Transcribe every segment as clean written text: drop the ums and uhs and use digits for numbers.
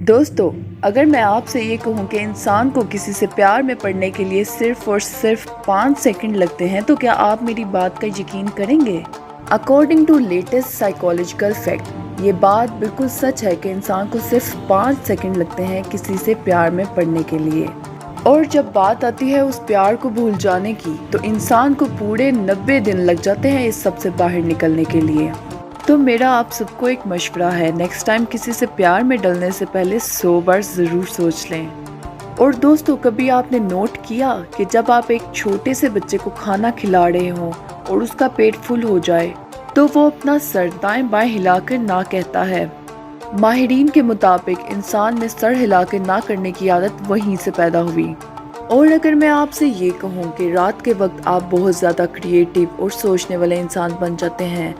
दोस्तों, अगर मैं आपसे ये कहूँ कि इंसान को किसी से प्यार में पड़ने के लिए सिर्फ और सिर्फ 5 सेकंड लगते हैं, तो क्या आप मेरी बात का यकीन करेंगे? According to latest psychological fact, ये बात बिल्कुल सच है कि इंसान को सिर्फ 5 सेकंड लगते हैं किसी से प्यार में पड़ने के लिए। और जब बात आती है उस प्यार को भूल जाने की, तो इंसान को पूरे 90 दिन लग जाते हैं इस सब से बाहर निकलने के लिए। तो मेरा आप सबको एक मशवरा है, नेक्स्ट टाइम किसी से प्यार में डलने से पहले 100 बार ज़रूर सोच लें। और दोस्तों, कभी आपने नोट किया कि जब आप एक छोटे से बच्चे को खाना खिला रहे हों और उसका पेट फुल हो जाए, तो वो अपना सर दाएं बाएं हिलाकर ना कहता है। माहिरीन के मुताबिक इंसान में सर हिलाकर ना करने की आदत वहीं से पैदा हुई। और अगर मैं आपसे ये कहूँ कि रात के वक्त आप बहुत ज़्यादा क्रिएटिव और सोचने वाले इंसान बन जाते हैं,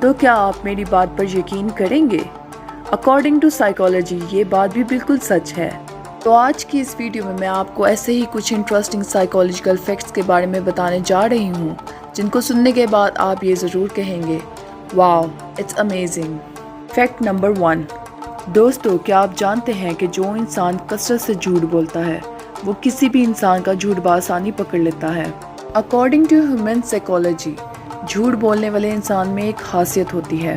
तो क्या आप मेरी बात पर यकीन करेंगे? अकॉर्डिंग टू साइकोलॉजी ये बात भी बिल्कुल सच है। तो आज की इस वीडियो में मैं आपको ऐसे ही कुछ इंटरेस्टिंग साइकोलॉजिकल फैक्ट्स के बारे में बताने जा रही हूँ, जिनको सुनने के बाद आप ये ज़रूर कहेंगे, wow, it's amazing. Fact number 1। दोस्तों, क्या आप जानते हैं कि जो इंसान कसरत से झूठ बोलता है, वो किसी भी इंसान का झूठ बआसानी पकड़ लेता है। अकॉर्डिंग टू ह्यूमन साइकोलॉजी, झूठ बोलने वाले इंसान में एक खासियत होती है,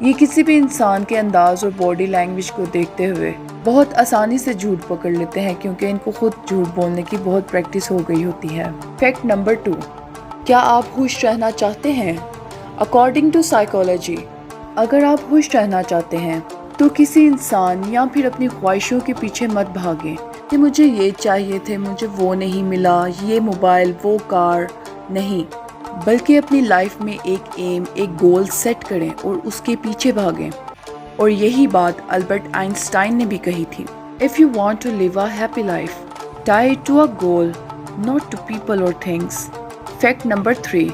ये किसी भी इंसान के अंदाज और बॉडी लैंग्वेज को देखते हुए बहुत आसानी से झूठ पकड़ लेते हैं, क्योंकि इनको खुद झूठ बोलने की बहुत प्रैक्टिस हो गई होती है। Fact number 2। क्या आप खुश रहना चाहते हैं? अकॉर्डिंग टू साइकोलॉजी, अगर आप खुश रहना चाहते हैं तो किसी इंसान या फिर अपनी ख्वाहिशों के पीछे मत भागें कि मुझे ये चाहिए थे, मुझे वो नहीं मिला, ये मोबाइल, वो कार। नहीं, बल्कि अपनी लाइफ में एक एम, एक गोल सेट करें और उसके पीछे भागें। और यही बात अल्बर्ट आइंस्टाइन ने भी कही थी, if you want to live a happy life, tie it to a goal, not to people और थिंग्स। Fact number 3।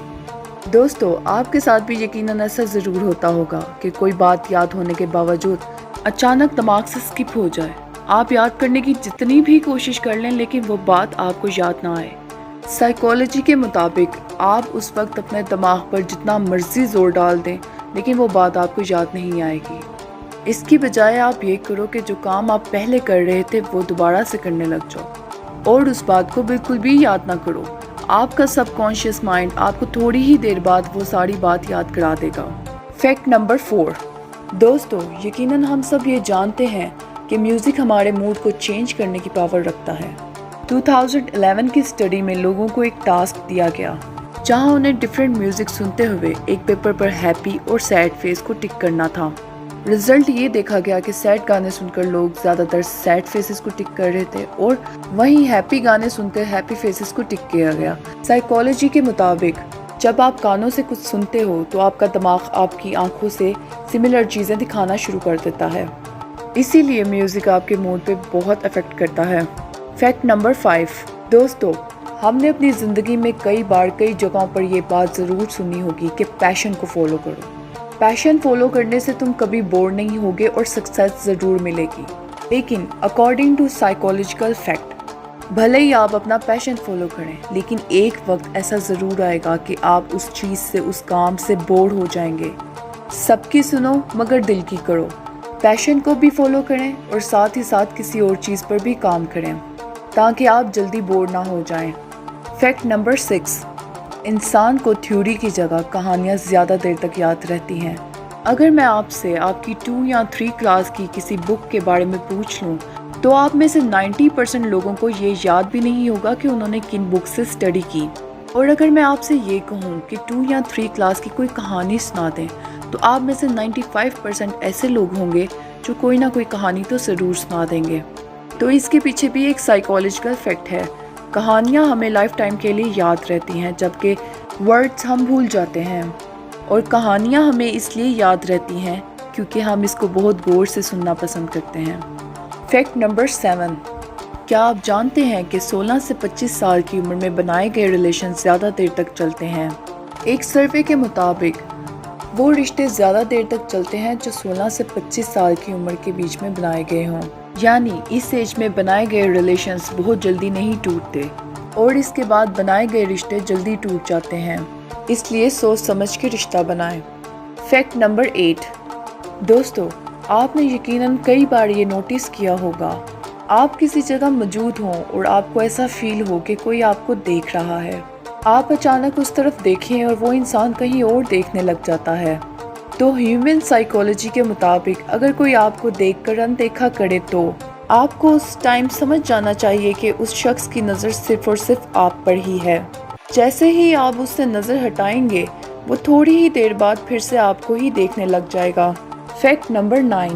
दोस्तों, आपके साथ भी यकीनन ऐसा ज़रूर होता होगा कि कोई बात याद होने के बावजूद अचानक दिमाग से स्किप हो जाए। आप याद करने की जितनी भी कोशिश कर लें, लेकिन वो बात आपको याद ना आए। साइकोलॉजी के मुताबिक आप उस वक्त अपने दिमाग पर जितना मर्जी जोर डाल दें, लेकिन वो बात आपको याद नहीं आएगी। इसकी बजाय आप ये करो कि जो काम आप पहले कर रहे थे वो दोबारा से करने लग जाओ और उस बात को बिल्कुल भी याद ना करो। आपका सबकॉन्शियस माइंड आपको थोड़ी ही देर बाद वो सारी बात याद करा देगा। Fact number 4। दोस्तों, यकीनन हम सब ये जानते हैं कि म्यूज़िक हमारे मूड को चेंज करने की पावर रखता है। 2011 की स्टडी में लोगों को एक टास्क दिया गया, जहां उन्हें डिफरेंट म्यूजिक सुनते हुए एक पेपर पर हैप्पी और सैड फेस को टिक करना था। रिजल्ट ये देखा गया कि सैड गाने सुनकर लोग ज़्यादातर सैड फेसेस को टिक कर रहे थे और वहीं हैप्पी गाने सुनकर हैप्पी फेसेस को टिक किया गया। साइकोलॉजी के मुताबिक जब आप कानों से कुछ सुनते हो तो आपका दिमाग आपकी आंखों से सिमिलर चीज़ें दिखाना शुरू कर देता है, इसीलिए म्यूज़िक आपके मूड पे बहुत अफेक्ट करता है। Fact number 5। दोस्तों, हमने अपनी ज़िंदगी में कई बार कई जगहों पर ये बात ज़रूर सुनी होगी कि पैशन को फॉलो करो। पैशन फॉलो करने से तुम कभी बोर नहीं होगे और सक्सेस ज़रूर मिलेगी। लेकिन अकॉर्डिंग टू साइकोलॉजिकल फैक्ट, भले ही आप अपना पैशन फॉलो करें, लेकिन एक वक्त ऐसा ज़रूर आएगा कि आप उस चीज़ से, उस काम से बोर हो जाएंगे। सबकी सुनो मगर दिल की करो। पैशन को भी फॉलो करें और साथ ही साथ किसी और चीज़ पर भी काम करें, ताकि आप जल्दी बोर ना हो जाएं। Fact number 6। इंसान को थ्योरी की जगह कहानियाँ ज़्यादा देर तक याद रहती हैं। अगर मैं आपसे आपकी 2 या 3 क्लास की किसी बुक के बारे में पूछ लूँ, तो आप में से 90% लोगों को ये याद भी नहीं होगा कि उन्होंने किन बुक से स्टडी की। और अगर मैं आपसे ये कहूँ कि 2 या 3 क्लास की कोई कहानी सुना दें, तो आप में से 95% ऐसे लोग होंगे जो कोई ना कोई कहानी तो ज़रूर सुना देंगे। तो इसके पीछे भी एक साइकोलॉजिकल फैक्ट है, कहानियाँ हमें लाइफ टाइम के लिए याद रहती हैं, जबकि वर्ड्स हम भूल जाते हैं। और कहानियाँ हमें इसलिए याद रहती हैं क्योंकि हम इसको बहुत गौर से सुनना पसंद करते हैं। Fact number 7। क्या आप जानते हैं कि 16 से 25 साल की उम्र में बनाए गए रिलेशन ज़्यादा देर तक चलते हैं? एक सर्वे के मुताबिक वो रिश्ते ज़्यादा देर तक चलते हैं जो 16 से 25 साल की उम्र के बीच में बनाए गए हों। यानी इस एज में बनाए गए रिलेशंस बहुत जल्दी नहीं टूटते और इसके बाद बनाए गए रिश्ते जल्दी टूट जाते हैं, इसलिए सोच समझ के रिश्ता बनाएं। Fact number 8। दोस्तों, آپ نے یقیناً کئی بار یہ نوٹس کیا ہوگا، آپ کسی جگہ موجود ہوں اور آپ کو ایسا فیل ہو کہ کوئی آپ کو دیکھ رہا ہے، آپ اچانک اس طرف دیکھیں اور وہ انسان کہیں اور دیکھنے لگ جاتا ہے۔ تو ہیومن سائیکالوجی کے مطابق اگر کوئی آپ کو دیکھ کر اندیکھا کرے تو آپ کو اس ٹائم سمجھ جانا چاہیے کہ اس شخص کی نظر صرف اور صرف آپ پر ہی ہے۔ جیسے ہی آپ اس سے نظر ہٹائیں گے، وہ تھوڑی ہی دیر بعد پھر سے آپ کو ہی دیکھنے لگ جائے گا۔ فیکٹ نمبر 9،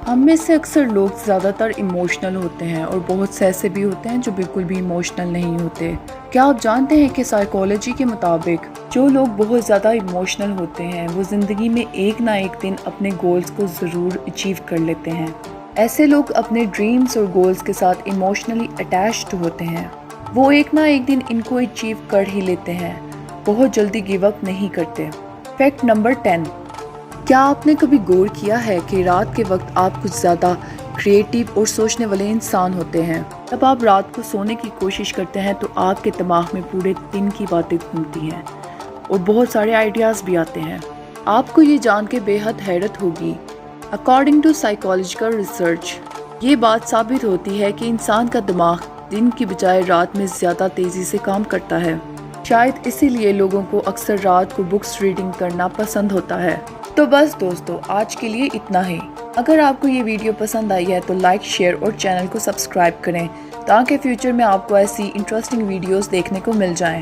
ہم میں سے اکثر لوگ زیادہ تر ایموشنل ہوتے ہیں اور بہت سے ایسے بھی ہوتے ہیں جو بالکل بھی ایموشنل نہیں ہوتے۔ کیا آپ جانتے ہیں کہ سائیکالوجی کے مطابق جو لوگ بہت زیادہ ایموشنل ہوتے ہیں وہ زندگی میں ایک نہ ایک دن اپنے گولز کو ضرور اچیو کر لیتے ہیں۔ ایسے لوگ اپنے ڈریمز اور گولز کے ساتھ ایموشنلی اٹیچڈ ہوتے ہیں، وہ ایک نہ ایک دن ان کو اچیو کر ہی لیتے ہیں، بہت جلدی گیو اپ نہیں کرتے۔ فیکٹ نمبر 10، کیا آپ نے کبھی غور کیا ہے کہ رات کے وقت آپ کچھ زیادہ کریٹیو اور سوچنے والے انسان ہوتے ہیں؟ جب آپ رات کو سونے کی کوشش کرتے ہیں تو آپ کے دماغ میں پورے دن کی باتیں گھومتی ہیں اور بہت سارے آئیڈیاز بھی آتے ہیں۔ آپ کو یہ جان کے بے حد حیرت ہوگی، اکارڈنگ ٹو سائیکالوجیکل ریسرچ یہ بات ثابت ہوتی ہے کہ انسان کا دماغ دن کی بجائے رات میں زیادہ تیزی سے کام کرتا ہے۔ شاید اسی لیے لوگوں کو اکثر رات کو بکس ریڈنگ کرنا پسند ہوتا ہے۔ تو بس دوستو، آج کے لیے اتنا ہی۔ اگر آپ کو یہ ویڈیو پسند آئی ہے تو لائک، شیئر اور چینل کو سبسکرائب کریں تاکہ فیوچر میں آپ کو ایسی انٹرسٹنگ ویڈیوز دیکھنے کو مل جائیں۔